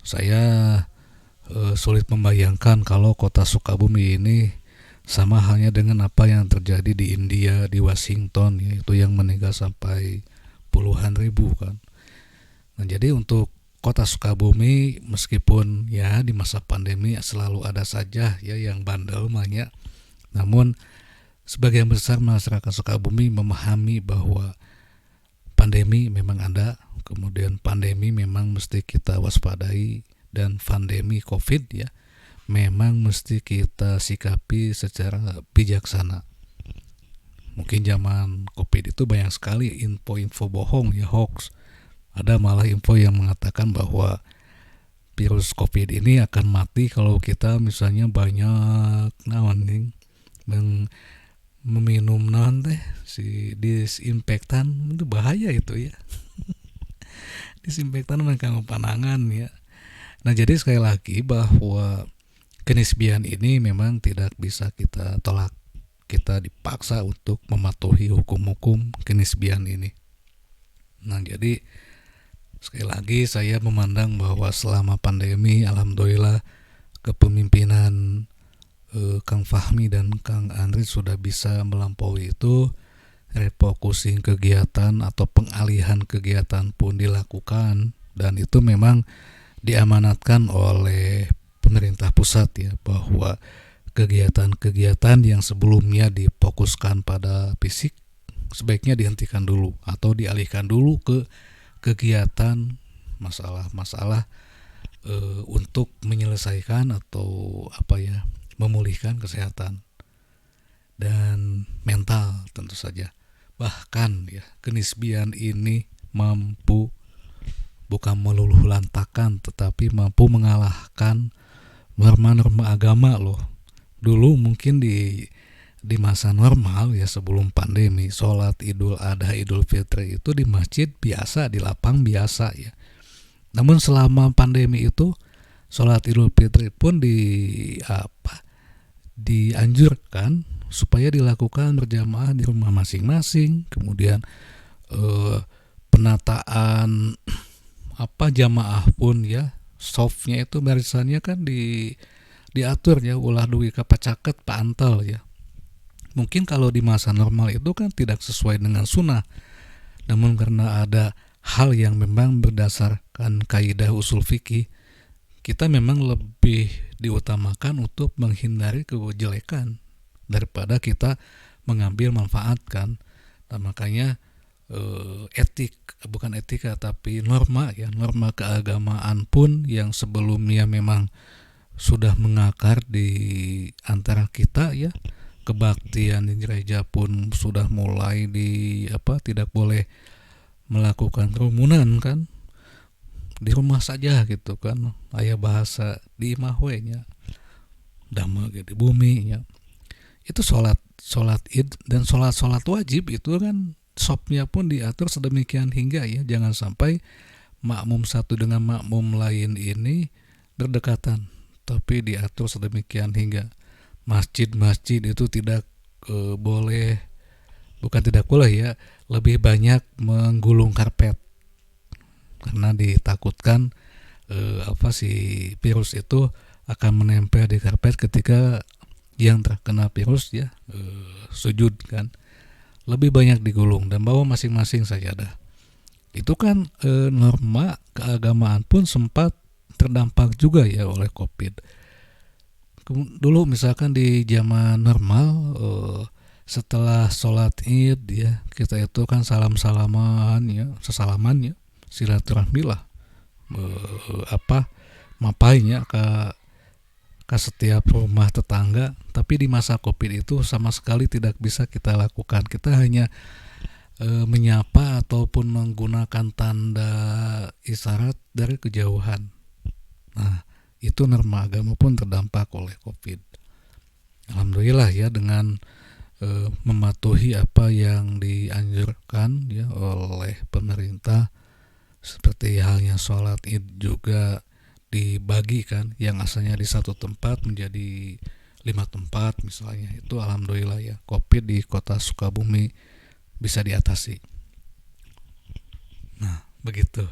Saya sulit membayangkan kalau Kota Sukabumi ini sama halnya dengan apa yang terjadi di India, di Washington, yaitu yang meninggal sampai puluhan ribu kan. Nah, jadi untuk Kota Sukabumi, meskipun ya di masa pandemi selalu ada saja ya yang bandel banyak, namun sebagian besar masyarakat Sukabumi memahami bahwa pandemi memang ada, kemudian pandemi memang mesti kita waspadai, dan pandemi COVID ya memang mesti kita sikapi secara bijaksana. Mungkin zaman COVID itu banyak sekali info-info bohong ya, hoax. Ada malah info yang mengatakan bahwa virus COVID ini akan mati kalau kita misalnya banyak meminum si disinfektan. Itu bahaya itu ya. Disinfektan memang panangan ya. Nah, jadi sekali lagi bahwa kenisbian ini memang tidak bisa kita tolak. Kita dipaksa untuk mematuhi hukum-hukum kenisbian ini. Nah, jadi sekali lagi saya memandang bahwa selama pandemi alhamdulillah kepemimpinan Kang Fahmi dan Kang Andri sudah bisa melampaui itu. Refocusing kegiatan atau pengalihan kegiatan pun dilakukan, dan itu memang diamanatkan oleh pemerintah pusat ya, bahwa kegiatan-kegiatan yang sebelumnya difokuskan pada fisik sebaiknya dihentikan dulu atau dialihkan dulu ke kegiatan masalah-masalah untuk menyelesaikan atau memulihkan kesehatan dan mental tentu saja. Bahkan ya, kenisbian ini mampu bukan meluluh lantakan, tetapi mampu mengalahkan norma-norma agama loh. Dulu mungkin di masa normal ya, sebelum pandemi, sholat Idul Adha, Idul Fitri itu di masjid biasa, di lapang biasa ya. Namun selama pandemi itu sholat Idul Fitri pun dianjurkan supaya dilakukan berjamaah di rumah masing-masing. Kemudian penataan jamaah pun ya, softnya itu barisannya kan diatur ya, ulah dugi kapacaket paantel ya. Mungkin kalau di masa normal itu kan tidak sesuai dengan sunnah, namun karena ada hal yang memang berdasarkan kaidah usul fikih, kita memang lebih diutamakan untuk menghindari kejelekan daripada kita mengambil manfaat kan. Nah, makanya bukan etika tapi norma ya, norma keagamaan pun yang sebelumnya memang sudah mengakar di antara kita ya. Kebaktian di gereja pun sudah mulai tidak boleh melakukan kerumunan kan, di rumah saja gitu kan, aya bahasa di imah we nya, damel ge di bumi nya. Itu sholat id dan sholat wajib itu kan sopnya pun diatur sedemikian hingga ya, jangan sampai makmum satu dengan makmum lain ini berdekatan, tapi diatur sedemikian hingga masjid-masjid itu tidak boleh, bukan tidak boleh ya, lebih banyak menggulung karpet karena ditakutkan si virus itu akan menempel di karpet ketika yang terkena virus ya sujud kan, lebih banyak digulung dan bawa masing-masing sajadah. Itu kan norma keagamaan pun sempat terdampak juga ya oleh COVID. Dulu misalkan di zaman normal setelah sholat id ya, kita itu kan salam-salaman ya, sesalaman ya, silaturahmi lah, mapainya ke setiap rumah tetangga. Tapi di masa COVID itu sama sekali tidak bisa kita lakukan. Kita hanya menyapa ataupun menggunakan tanda isyarat dari kejauhan. Nah, itu norma agama pun terdampak oleh COVID. Alhamdulillah ya, dengan mematuhi apa yang dianjurkan ya oleh pemerintah, seperti halnya sholat id juga dibagikan, yang asalnya di satu tempat menjadi 5 tempat misalnya. Itu alhamdulillah ya, COVID di kota Sukabumi bisa diatasi. Nah begitu,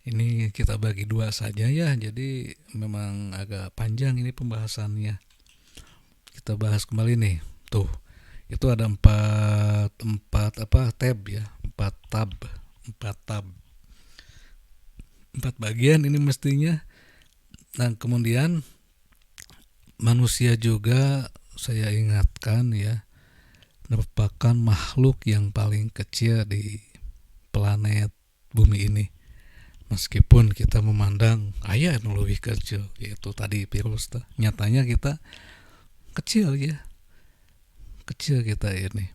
ini kita bagi dua saja ya, jadi memang agak panjang ini pembahasannya. Kita bahas kembali nih, tuh itu ada empat tab ya, empat bagian ini mestinya. Dan kemudian manusia juga saya ingatkan ya, merupakan makhluk yang paling kecil di planet bumi ini. Meskipun kita memandang aya anu leuwih kecil, yaitu tadi virus, nyatanya kita kecil ya, kecil kita ini.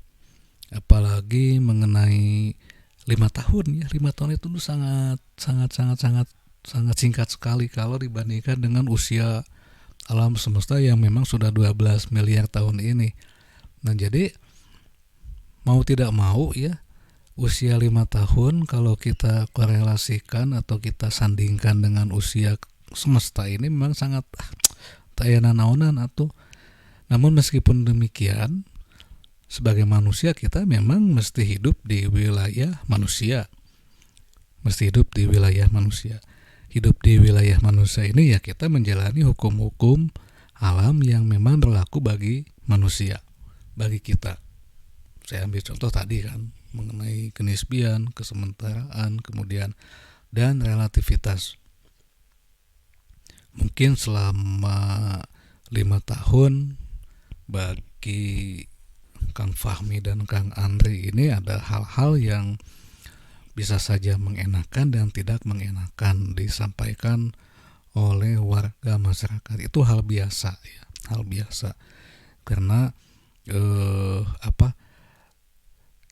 Apalagi mengenai 5 tahun ya, 5 tahun itu sangat singkat sekali kalau dibandingkan dengan usia alam semesta yang memang sudah 12 miliar tahun ini. Nah jadi mau tidak mau ya, usia 5 tahun kalau kita korelasikan atau kita sandingkan dengan usia semesta ini memang sangat tayana naonan atuh. Namun meskipun demikian, sebagai manusia kita memang mesti hidup di wilayah manusia. Hidup di wilayah manusia ini ya, kita menjalani hukum-hukum alam yang memang berlaku bagi manusia, bagi kita. Saya ambil contoh tadi kan, mengenai kenisbian, kesementaraan, kemudian dan relativitas. Mungkin selama 5 tahun bagi Kang Fahmi dan Kang Andri ini ada hal-hal yang bisa saja mengenakan dan tidak mengenakan disampaikan oleh warga masyarakat. Itu hal biasa ya, hal biasa. Karena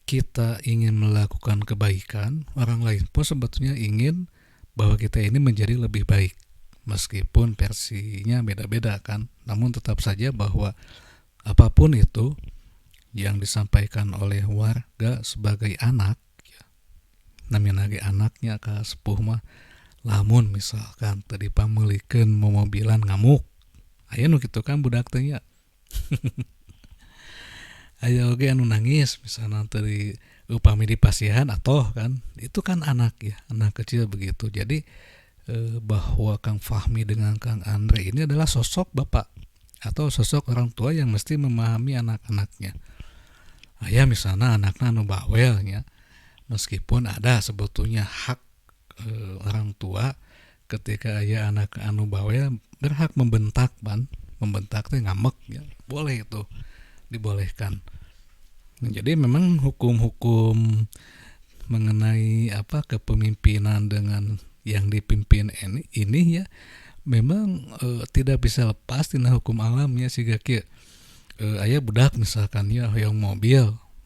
kita ingin melakukan kebaikan, orang lain pun sebetulnya ingin bahwa kita ini menjadi lebih baik. Meskipun versinya beda-beda kan, namun tetap saja bahwa apapun itu yang disampaikan oleh warga sebagai anak ya, namanya lagi anaknya ka sepuh mah, lamun misalkan tadi pameulikeun mobilan ngamuk, aya nu kitu kan budak teh nya. Aya oge anu nangis misalnya tadi upami di pasihan atoh kan, itu kan anak ya, anak kecil begitu. Jadi bahwa Kang Fahmi dengan Kang Andre ini adalah sosok bapak atau sosok orang tua yang mesti memahami anak-anaknya. Aya misalnya anaknya anu bawelnya, meskipun ada sebetulnya hak orang tua ketika aya anak anu bawel berhak membentak teh ngamek ya, boleh itu dibolehkan. Nah, jadi memang hukum-hukum mengenai kepemimpinan dengan yang dipimpin ini ya memang tidak bisa lepas tina hukum alamnya. Siga kieu aya budak misalkan ya hoyong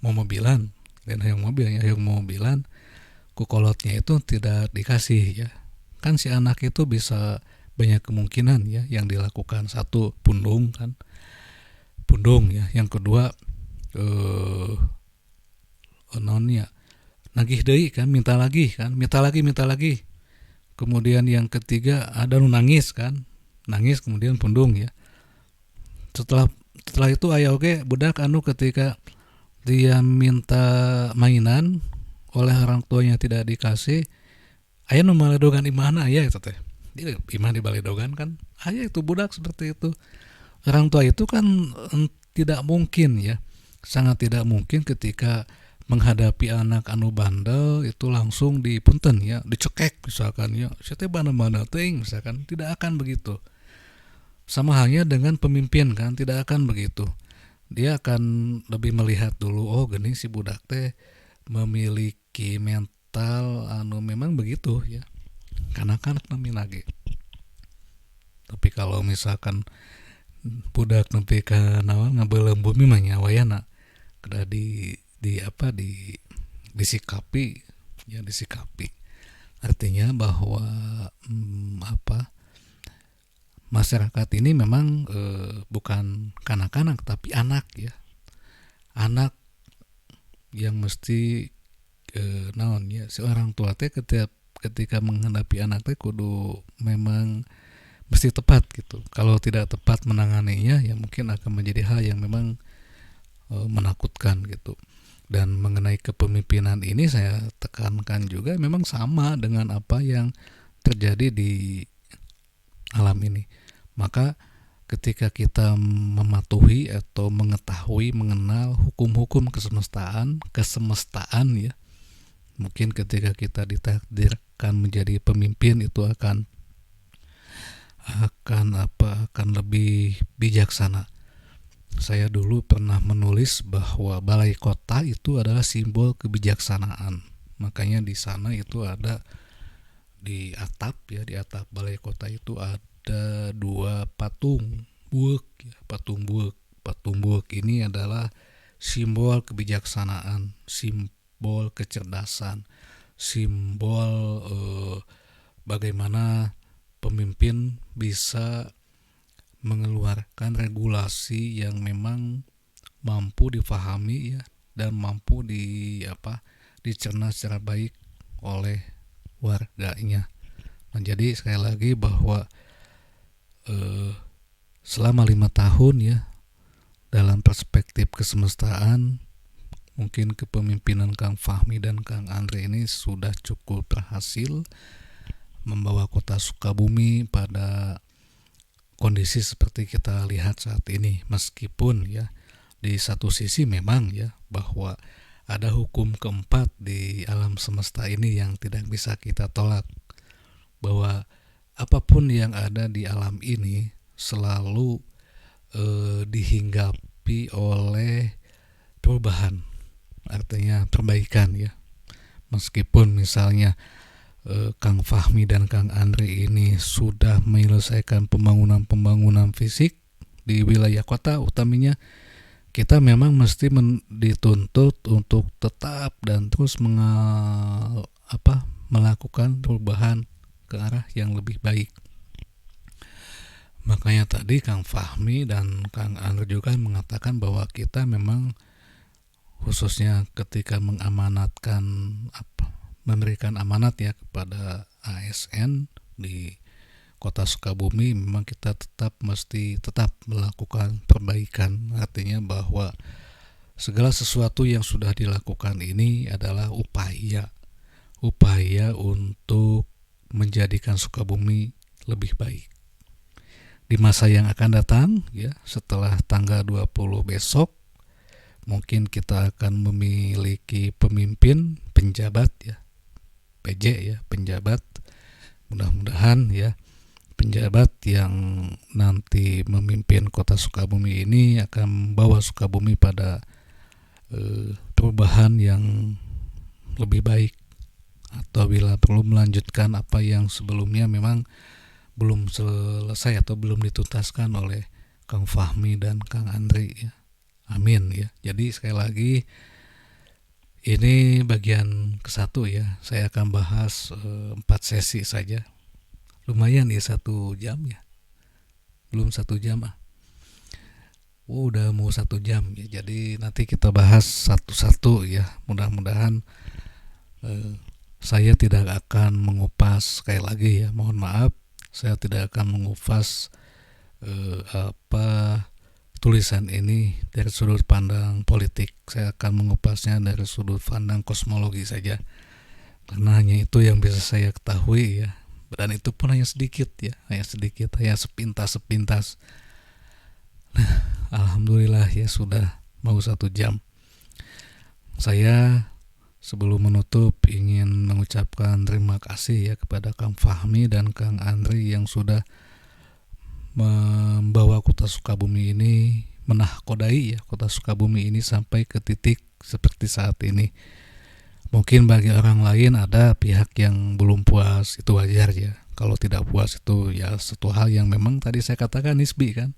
mobilan dan hoyong mobilan ku kolotnya itu tidak dikasih ya, kan si anak itu bisa banyak kemungkinan ya yang dilakukan. Satu, pundung ya. Yang kedua, eh non ya, nagih deui kan, minta lagi. Kemudian yang ketiga ada nu nangis kan, nangis kemudian pundung ya. Setelah setelah itu aya oge budak anu ketika dia minta mainan oleh orang tuanya tidak dikasih, aya nu maledogan imahna aya eta teh. Jadi imah di baledogan kan aya itu budak seperti itu. Orang tua itu kan tidak mungkin ya, sangat tidak mungkin ketika menghadapi anak anu bandel itu langsung dipunten ya, dicekek misalkan ya, saya teh mana-mana teuing misalkan, tidak akan begitu. Sama halnya dengan pemimpin kan, tidak akan begitu. Dia akan lebih melihat dulu, oh gini si budak teh memiliki mental anu memang begitu ya, kanak-kanak nami lagi. Tapi kalau misalkan budak nepi ka naon ngabeulem bumi mah nya wayana kada disikapi ya, disikapi. Artinya bahwa masyarakat ini memang bukan kanak-kanak tapi anak ya, anak yang mesti naon ya, seorang tua teh ketika menghadapi anak teh kudu memang mesti tepat gitu. Kalau tidak tepat menanganinya ya mungkin akan menjadi hal yang memang menakutkan gitu. Dan mengenai kepemimpinan ini saya tekankan juga memang sama dengan apa yang terjadi di alam ini. Maka ketika kita mematuhi atau mengetahui mengenal hukum-hukum kesemestaan ya, mungkin ketika kita ditakdirkan menjadi pemimpin itu akan lebih bijaksana. Saya dulu pernah menulis bahwa balai kota itu adalah simbol kebijaksanaan. Makanya di sana itu ada di atap balai kota itu ada dua patung buek ya, patung buek ini adalah simbol kebijaksanaan, simbol kecerdasan, simbol bagaimana pemimpin bisa mengeluarkan regulasi yang memang mampu difahami ya, dan mampu dicerna secara baik oleh warganya. Nah, jadi sekali lagi bahwa selama 5 tahun ya dalam perspektif kesemestaan, mungkin kepemimpinan Kang Fahmi dan Kang Andre ini sudah cukup berhasil membawa kota Sukabumi pada kondisi seperti kita lihat saat ini. Meskipun ya di satu sisi memang ya bahwa ada hukum keempat di alam semesta ini yang tidak bisa kita tolak, bahwa apapun yang ada di alam ini selalu dihinggapi oleh perubahan, artinya perbaikan ya. Meskipun misalnya Kang Fahmi dan Kang Andre ini sudah menyelesaikan pembangunan fisik di wilayah kota utamanya, kita memang mesti dituntut untuk tetap dan terus melakukan perubahan ke arah yang lebih baik. Makanya tadi Kang Fahmi dan Kang Andre juga mengatakan bahwa kita memang khususnya ketika memberikan amanat ya kepada ASN di Kota Sukabumi, memang kita mesti tetap melakukan perbaikan. Artinya bahwa segala sesuatu yang sudah dilakukan ini adalah upaya untuk menjadikan Sukabumi lebih baik. Di masa yang akan datang ya, setelah tanggal 20 besok, mungkin kita akan memiliki pemimpin penjabat ya, PJ ya, penjabat. Mudah-mudahan ya penjabat yang nanti memimpin kota Sukabumi ini akan membawa Sukabumi pada perubahan yang lebih baik, atau bila perlu melanjutkan apa yang sebelumnya memang belum selesai atau belum dituntaskan oleh Kang Fahmi dan Kang Andre ya. Amin ya. Jadi sekali lagi ini bagian ke-1 ya. Saya akan bahas 4 sesi saja lumayan ya 1 jam ya, belum 1 jam ah. Udah mau 1 jam ya. Jadi nanti kita bahas satu-satu ya. Mudah-mudahan saya tidak akan mengupas, sekali lagi ya, mohon maaf, saya tidak akan mengupas apa tulisan ini dari sudut pandang politik. Saya akan mengupasnya dari sudut pandang kosmologi saja, karena hanya itu yang bisa saya ketahui ya. Dan itu pun hanya sedikit ya, hanya sedikit, hanya sepintas-sepintas. Alhamdulillah ya sudah mau 1 jam. Saya sebelum menutup ingin mengucapkan terima kasih ya kepada Kang Fahmi dan Kang Andri yang sudah membawa kota Sukabumi ini, menahkodai ya kota Sukabumi ini sampai ke titik seperti saat ini. Mungkin bagi orang lain ada pihak yang belum puas, itu wajar ya. Kalau tidak puas itu ya satu hal yang memang tadi saya katakan nisbi kan,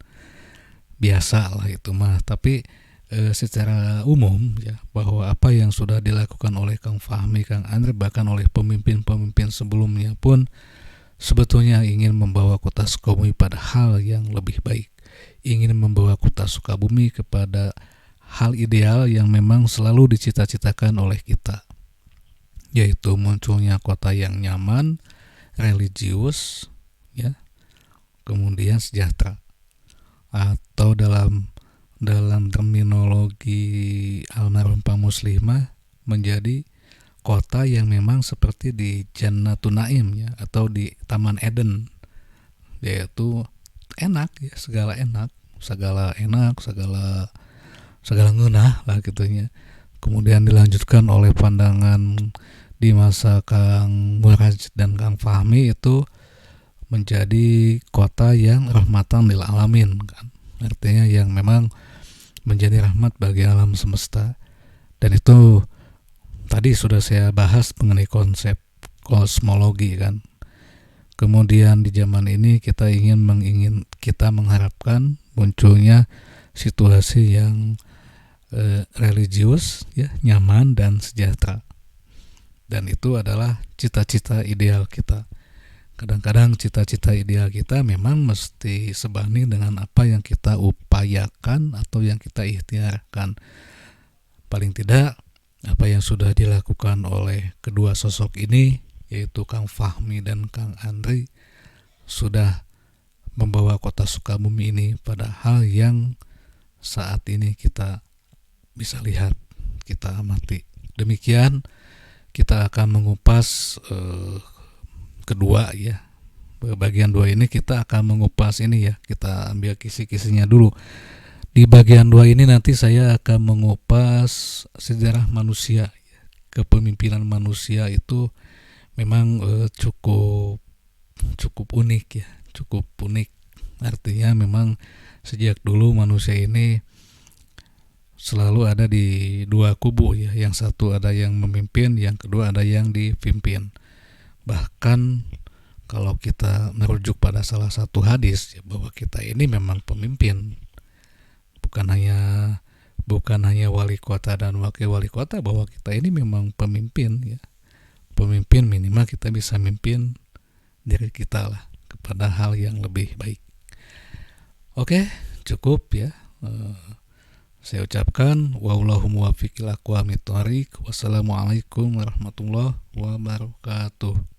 biasa lah itu mah. Tapi secara umum ya, bahwa apa yang sudah dilakukan oleh Kang Fahmi, Kang Andri, bahkan oleh pemimpin-pemimpin sebelumnya pun sebetulnya ingin membawa kota Sukabumi pada hal yang lebih baik, ingin membawa kota Sukabumi kepada hal ideal yang memang selalu dicita-citakan oleh kita, yaitu munculnya kota yang nyaman, religius ya, kemudian sejahtera, atau dalam terminologi almarhum Pak Muslimah menjadi kota yang memang seperti di Jannatun Naim ya, atau di Taman Eden, yaitu enak ya, segala enak, segala ngeunah lah gitunya. Kemudian dilanjutkan oleh pandangan di masa Kang Muraj dan Kang Fahmi, itu menjadi kota yang rahmatan lil alamin kan. Artinya yang memang menjadi rahmat bagi alam semesta. Dan itu tadi sudah saya bahas mengenai konsep kosmologi kan. Kemudian di zaman ini kita mengharapkan munculnya situasi yang religius ya, nyaman dan sejahtera. Dan itu adalah cita-cita ideal kita. Kadang-kadang cita-cita ideal kita memang mesti sebanding dengan apa yang kita upayakan atau yang kita ikhtiarkan. Paling tidak apa yang sudah dilakukan oleh kedua sosok ini, yaitu Kang Fahmi dan Kang Andri, sudah membawa kota Sukabumi ini pada hal yang saat ini kita bisa lihat, kita amati. Demikian kita akan mengupas kedua ya, bagian 2 ini kita akan mengupas ini ya, kita ambil kisi-kisinya dulu. Di bagian 2 ini nanti saya akan mengupas sejarah manusia, kepemimpinan manusia itu memang cukup unik ya, cukup unik. Artinya memang sejak dulu manusia ini selalu ada di 2 kubu ya, yang satu ada yang memimpin, yang kedua ada yang dipimpin. Bahkan kalau kita merujuk pada salah satu hadis ya, bahwa kita ini memang pemimpin, bukan hanya wali kota dan wakil wali kota, bahwa kita ini memang pemimpin ya. Pemimpin minimal kita bisa mimpin diri kita lah kepada hal yang lebih baik. Oke, cukup ya. Saya ucapkan wallahu muwaffiq ila aqwamit thoriq. Wassalamualaikum warahmatullahi wabarakatuh.